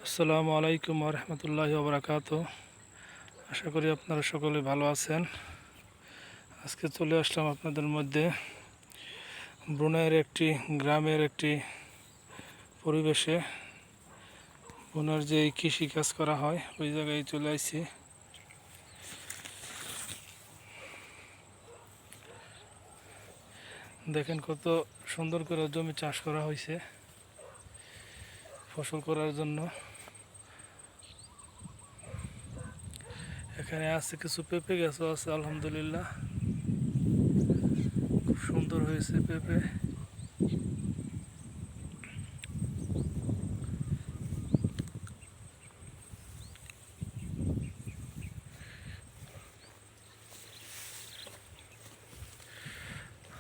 আসসালামু আলাইকুম ওয়া রাহমাতুল্লাহি ওয়া বারাকাতুহু। আশা করি আপনারা সকলে ভালো আছেন। আজকে চলে আসলাম আপনাদের মধ্যে ব্রুনাইয়ের একটি গ্রামের একটি পরিবেশে। ব্রুনাইয়ের যে কৃষি কাজ করা হয় ওই জায়গায় চলে আসছি। দেখেন কত সুন্দর করে জমি চাষ করা হয়েছে ফসল করার জন্য। এখানে আছে কিছু পেঁপে গাছও আছে, আলহামদুলিল্লাহ খুব সুন্দর হয়েছে পেঁপে।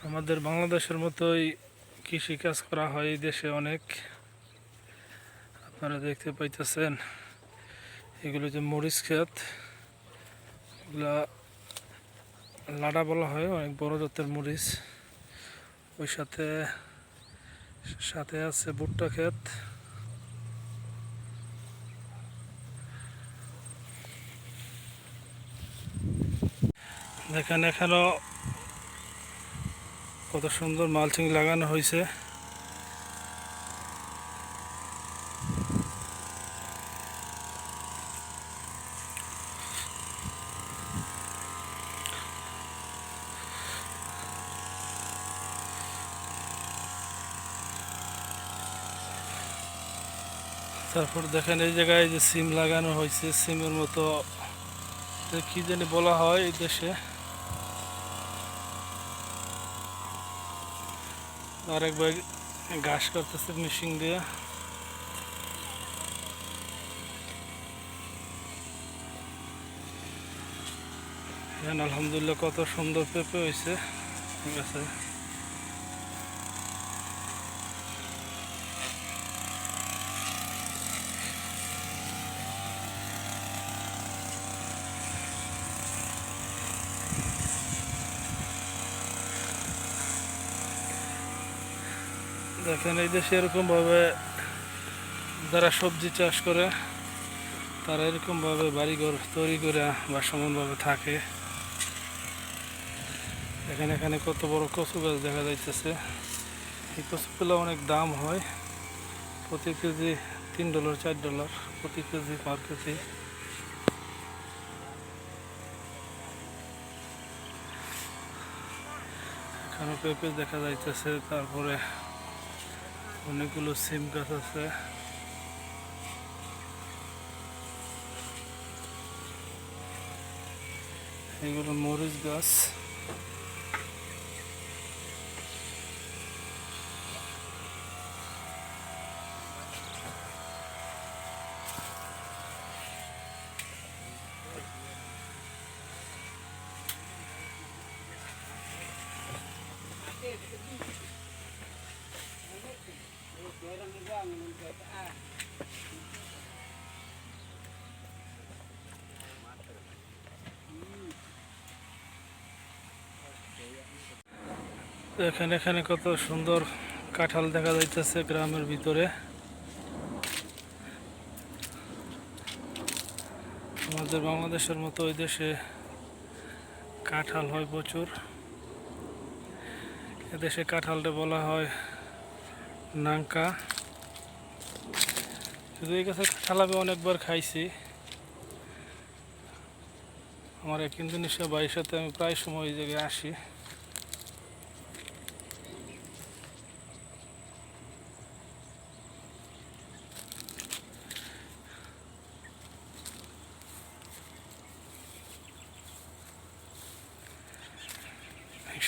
আমাদের বাংলাদেশের মতোই কৃষি কাজ করা হয় এই দেশে অনেক। আপনারা দেখতে পাইতেছেন এগুলো যে মরিচ ক্ষেত, এগুলা লাডা বলা হয়, অনেক বড় জাতের মরিচ। ওই সাথে সাথে আছে ভুট্টা ক্ষেত। দেখেন এখানেও কত সুন্দর মালচিং লাগানো হয়েছে। তারপর দেখেন এই জায়গায় যে সিম লাগানো হয়েছে, সিমের মতো কি জানি বলা হয় এই দেশে। আরেকবার ঘাস করতেছে মেশিন দিয়ে। আলহামদুলিল্লাহ কত সুন্দর পেঁপে হয়েছে। ঠিক আছে, দেখেন এই দেশে এরকমভাবে যারা সবজি চাষ করে তারা এরকমভাবে বাড়িঘর তৈরি করে বাসমানভাবে থাকে। এখানে এখানে কত বড় কচু গাছ দেখা যাইতেছে। এই কচুগুলো অনেক দাম হয়, প্রতি কেজি $3 $4 প্রতি কেজি পার কেজি। এখানে পেঁপে দেখা যাইতেছে, তারপরে অনেকগুলো সিম গাছ আছে। এগুলো মরিচ গাছ। এখানে এখানে কত সুন্দর কাঁঠাল দেখা যাইতেছে গ্রামের ভিতরে। আমাদের বাংলাদেশের মতো ওই দেশে কাঁঠাল হয় প্রচুর। এদেশে কাঁঠালটা বলা হয় নাঙ্কা। শুধু এই গাছের কাঁঠাল আমি অনেকবার খাইছি। আমার এক ইন্দোনেশিয়া ভাইয়ের সাথে আমি প্রায় সময় এই জায়গায় আসি।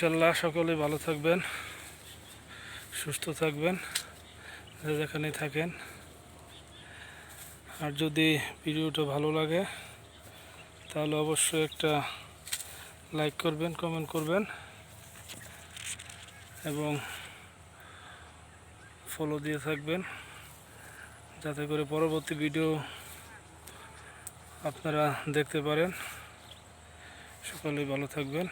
ইনশাল্লাহ সকলেই ভালো থাকবেন, সুস্থ থাকবেন, যেখানেই থাকেন। আর যদি ভিডিওটা ভালো লাগে তাহলে অবশ্যই একটা লাইক করবেন, কমেন্ট করবেন এবং ফলো দিয়ে থাকবেন, যাতে করে পরবর্তী ভিডিও আপনারা দেখতে পারেন। সকলেই ভালো থাকবেন।